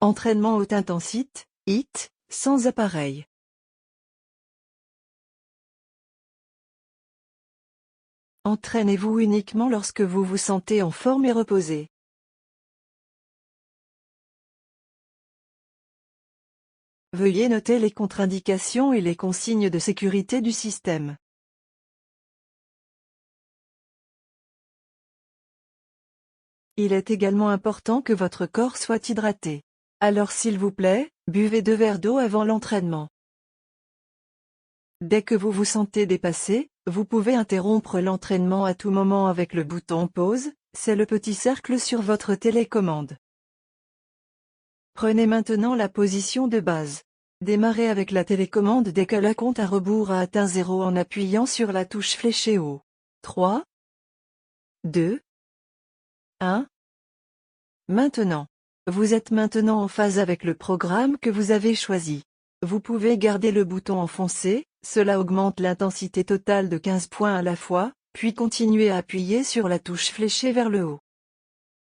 Entraînement haute intensité, HIIT, sans appareil. Entraînez-vous uniquement lorsque vous vous sentez en forme et reposé. Veuillez noter les contre-indications et les consignes de sécurité du système. Il est également important que votre corps soit hydraté. Alors s'il vous plaît, buvez 2 verres d'eau avant l'entraînement. Dès que vous vous sentez dépassé, vous pouvez interrompre l'entraînement à tout moment avec le bouton pause, c'est le petit cercle sur votre télécommande. Prenez maintenant la position de base. Démarrez avec la télécommande dès que la compte à rebours a atteint 0 en appuyant sur la touche fléchée haut. 3, 2, 1. Maintenant. Vous êtes maintenant en phase avec le programme que vous avez choisi. Vous pouvez garder le bouton enfoncé, cela augmente l'intensité totale de 15 points à la fois, puis continuez à appuyer sur la touche fléchée vers le haut.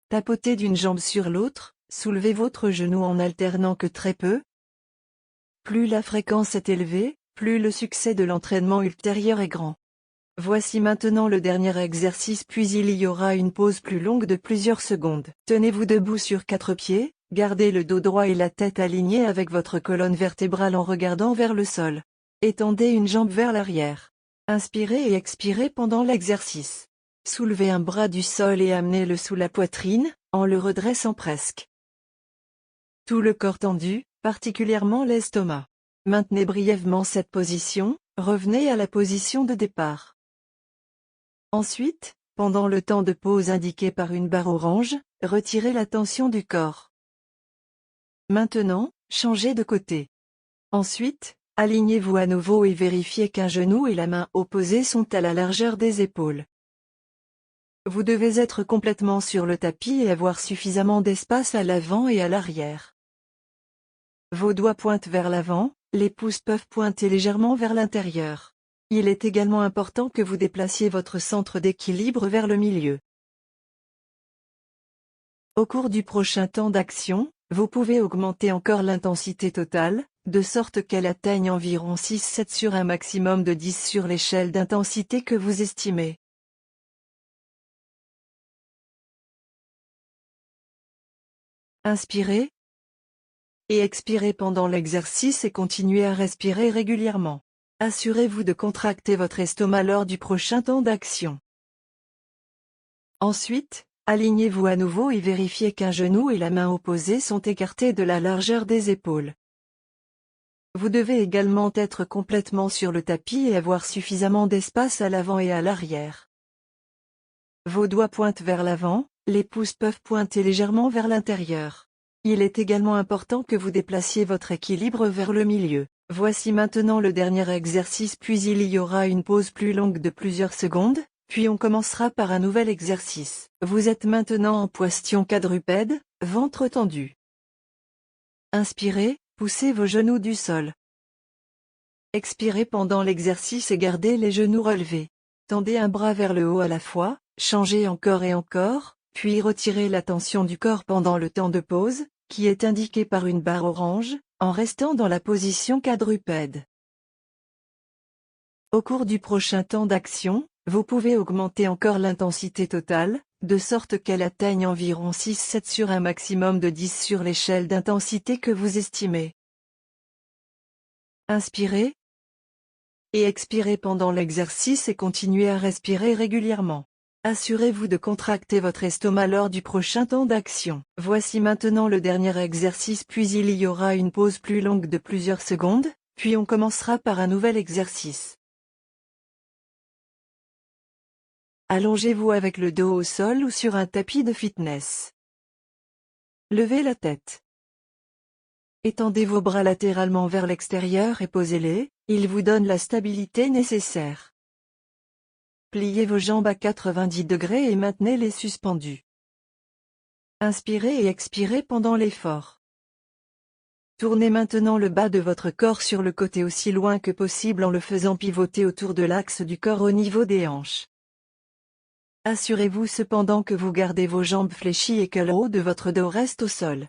Tapotez d'une jambe sur l'autre, soulevez votre genou en alternant que très peu. Plus la fréquence est élevée, plus le succès de l'entraînement ultérieur est grand. Voici maintenant le dernier exercice puis il y aura une pause plus longue de plusieurs secondes. Tenez-vous debout sur 4 pieds, gardez le dos droit et la tête alignés avec votre colonne vertébrale en regardant vers le sol. Étendez une jambe vers l'arrière. Inspirez et expirez pendant l'exercice. Soulevez un bras du sol et amenez-le sous la poitrine, en le redressant presque. Tout le corps tendu, particulièrement l'estomac. Maintenez brièvement cette position, revenez à la position de départ. Ensuite, pendant le temps de pause indiqué par une barre orange, retirez la tension du corps. Maintenant, changez de côté. Ensuite, alignez-vous à nouveau et vérifiez qu'un genou et la main opposée sont à la largeur des épaules. Vous devez être complètement sur le tapis et avoir suffisamment d'espace à l'avant et à l'arrière. Vos doigts pointent vers l'avant, les pouces peuvent pointer légèrement vers l'intérieur. Il est également important que vous déplaciez votre centre d'équilibre vers le milieu. Au cours du prochain temps d'action, vous pouvez augmenter encore l'intensité totale, de sorte qu'elle atteigne environ 6-7 sur un maximum de 10 sur l'échelle d'intensité que vous estimez. Inspirez et expirez pendant l'exercice et continuez à respirer régulièrement. Assurez-vous de contracter votre estomac lors du prochain temps d'action. Ensuite, alignez-vous à nouveau et vérifiez qu'un genou et la main opposée sont écartés de la largeur des épaules. Vous devez également être complètement sur le tapis et avoir suffisamment d'espace à l'avant et à l'arrière. Vos doigts pointent vers l'avant, les pouces peuvent pointer légèrement vers l'intérieur. Il est également important que vous déplaciez votre équilibre vers le milieu. Voici maintenant le dernier exercice puis il y aura une pause plus longue de plusieurs secondes, puis on commencera par un nouvel exercice. Vous êtes maintenant en position quadrupède, ventre tendu. Inspirez, poussez vos genoux du sol. Expirez pendant l'exercice et gardez les genoux relevés. Tendez un bras vers le haut à la fois, changez encore et encore, puis retirez la tension du corps pendant le temps de pause, qui est indiqué par une barre orange, en restant dans la position quadrupède. Au cours du prochain temps d'action, vous pouvez augmenter encore l'intensité totale, de sorte qu'elle atteigne environ 6-7 sur un maximum de 10 sur l'échelle d'intensité que vous estimez. Inspirez et expirez pendant l'exercice et continuez à respirer régulièrement. Assurez-vous de contracter votre estomac lors du prochain temps d'action. Voici maintenant le dernier exercice puis il y aura une pause plus longue de plusieurs secondes, puis on commencera par un nouvel exercice. Allongez-vous avec le dos au sol ou sur un tapis de fitness. Levez la tête. Étendez vos bras latéralement vers l'extérieur et posez-les, ils vous donnent la stabilité nécessaire. Pliez vos jambes à 90 degrés et maintenez-les suspendues. Inspirez et expirez pendant l'effort. Tournez maintenant le bas de votre corps sur le côté aussi loin que possible en le faisant pivoter autour de l'axe du corps au niveau des hanches. Assurez-vous cependant que vous gardez vos jambes fléchies et que le haut de votre dos reste au sol.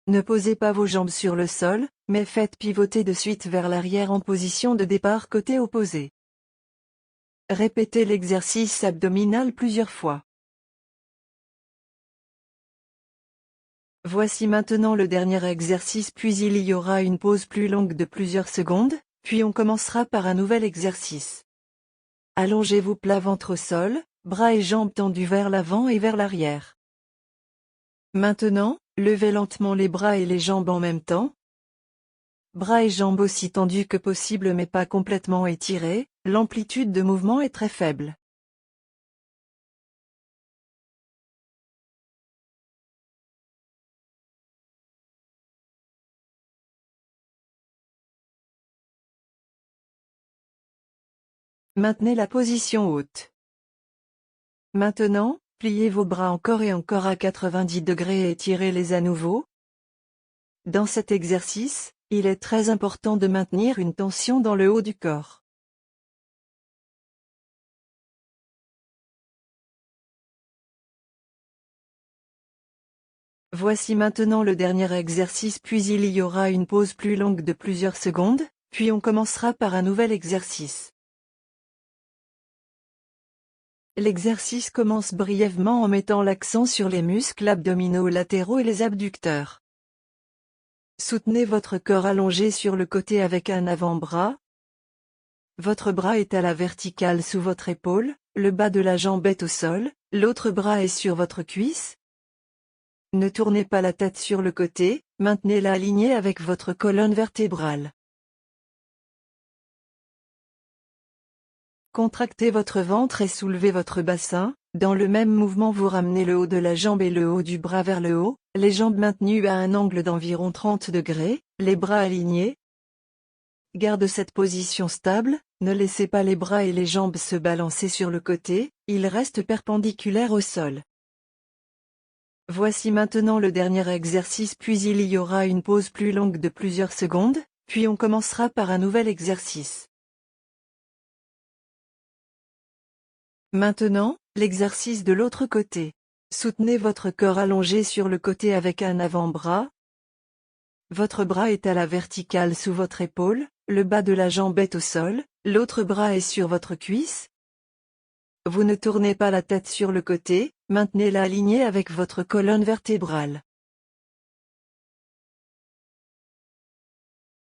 Ne posez pas vos jambes sur le sol, mais faites pivoter de suite vers l'arrière en position de départ côté opposé. Répétez l'exercice abdominal plusieurs fois. Voici maintenant le dernier exercice, puis il y aura une pause plus longue de plusieurs secondes, puis on commencera par un nouvel exercice. Allongez-vous plat ventre au sol, bras et jambes tendus vers l'avant et vers l'arrière. Maintenant, levez lentement les bras et les jambes en même temps. Bras et jambes aussi tendus que possible mais pas complètement étirés, l'amplitude de mouvement est très faible. Maintenez la position haute. Maintenant, pliez vos bras encore et encore à 90 degrés et étirez-les à nouveau. Dans cet exercice, il est très important de maintenir une tension dans le haut du corps. Voici maintenant le dernier exercice, puis il y aura une pause plus longue de plusieurs secondes, puis on commencera par un nouvel exercice. L'exercice commence brièvement en mettant l'accent sur les muscles abdominaux latéraux et les abducteurs. Soutenez votre corps allongé sur le côté avec un avant-bras. Votre bras est à la verticale sous votre épaule, le bas de la jambe est au sol, l'autre bras est sur votre cuisse. Ne tournez pas la tête sur le côté, maintenez-la alignée avec votre colonne vertébrale. Contractez votre ventre et soulevez votre bassin. Dans le même mouvement vous ramenez le haut de la jambe et le haut du bras vers le haut, les jambes maintenues à un angle d'environ 30 degrés, les bras alignés. Garde cette position stable, ne laissez pas les bras et les jambes se balancer sur le côté, ils restent perpendiculaires au sol. Voici maintenant le dernier exercice, puis il y aura une pause plus longue de plusieurs secondes, puis on commencera par un nouvel exercice. Maintenant, l'exercice de l'autre côté. Soutenez votre corps allongé sur le côté avec un avant-bras. Votre bras est à la verticale sous votre épaule, le bas de la jambe est au sol, l'autre bras est sur votre cuisse. Vous ne tournez pas la tête sur le côté, maintenez-la alignée avec votre colonne vertébrale.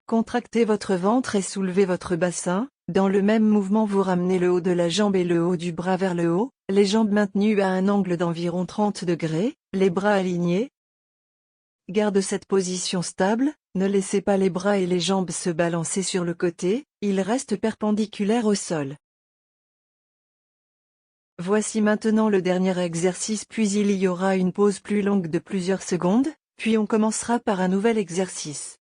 Contractez votre ventre et soulevez votre bassin. Dans le même mouvement vous ramenez le haut de la jambe et le haut du bras vers le haut, les jambes maintenues à un angle d'environ 30 degrés, les bras alignés. Garde cette position stable, ne laissez pas les bras et les jambes se balancer sur le côté, ils restent perpendiculaires au sol. Voici maintenant le dernier exercice, puis il y aura une pause plus longue de plusieurs secondes, puis on commencera par un nouvel exercice.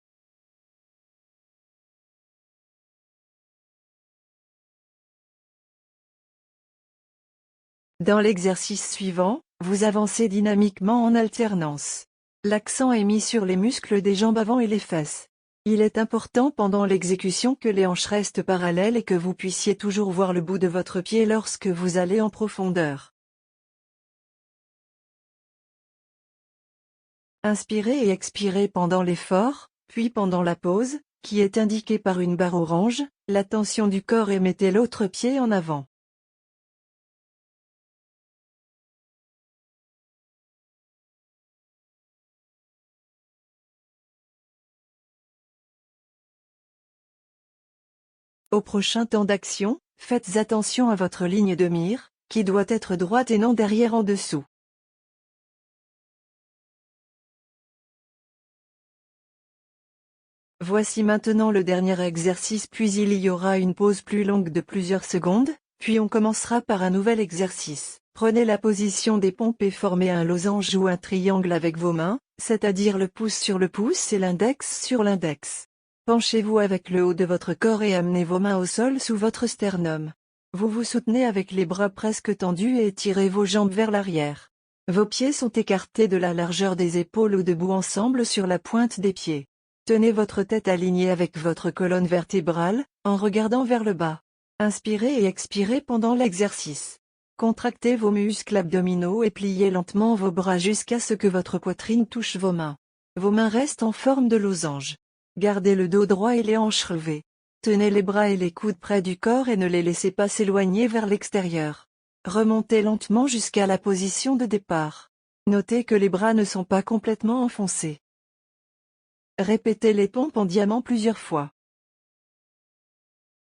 Dans l'exercice suivant, vous avancez dynamiquement en alternance. L'accent est mis sur les muscles des jambes avant et les fesses. Il est important pendant l'exécution que les hanches restent parallèles et que vous puissiez toujours voir le bout de votre pied lorsque vous allez en profondeur. Inspirez et expirez pendant l'effort, puis pendant la pause, qui est indiquée par une barre orange, la tension du corps et mettez l'autre pied en avant. Au prochain temps d'action, faites attention à votre ligne de mire, qui doit être droite et non derrière en dessous. Voici maintenant le dernier exercice, puis il y aura une pause plus longue de plusieurs secondes, puis on commencera par un nouvel exercice. Prenez la position des pompes et formez un losange ou un triangle avec vos mains, c'est-à-dire le pouce sur le pouce et l'index sur l'index. Penchez-vous avec le haut de votre corps et amenez vos mains au sol sous votre sternum. Vous vous soutenez avec les bras presque tendus et étirez vos jambes vers l'arrière. Vos pieds sont écartés de la largeur des épaules ou debout ensemble sur la pointe des pieds. Tenez votre tête alignée avec votre colonne vertébrale, en regardant vers le bas. Inspirez et expirez pendant l'exercice. Contractez vos muscles abdominaux et pliez lentement vos bras jusqu'à ce que votre poitrine touche vos mains. Vos mains restent en forme de losange. Gardez le dos droit et les hanches relevées. Tenez les bras et les coudes près du corps et ne les laissez pas s'éloigner vers l'extérieur. Remontez lentement jusqu'à la position de départ. Notez que les bras ne sont pas complètement enfoncés. Répétez les pompes en diamant plusieurs fois.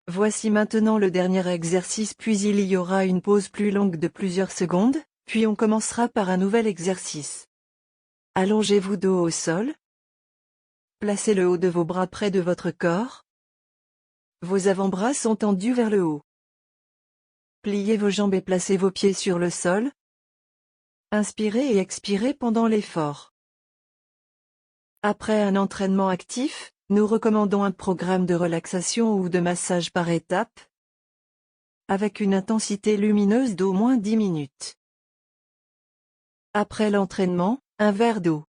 Voici maintenant le dernier exercice, puis il y aura une pause plus longue de plusieurs secondes, puis on commencera par un nouvel exercice. Allongez-vous dos au sol. Placez le haut de vos bras près de votre corps. Vos avant-bras sont tendus vers le haut. Pliez vos jambes et placez vos pieds sur le sol. Inspirez et expirez pendant l'effort. Après un entraînement actif, nous recommandons un programme de relaxation ou de massage par étapes, avec une intensité lumineuse d'au moins 10 minutes. Après l'entraînement, un verre d'eau.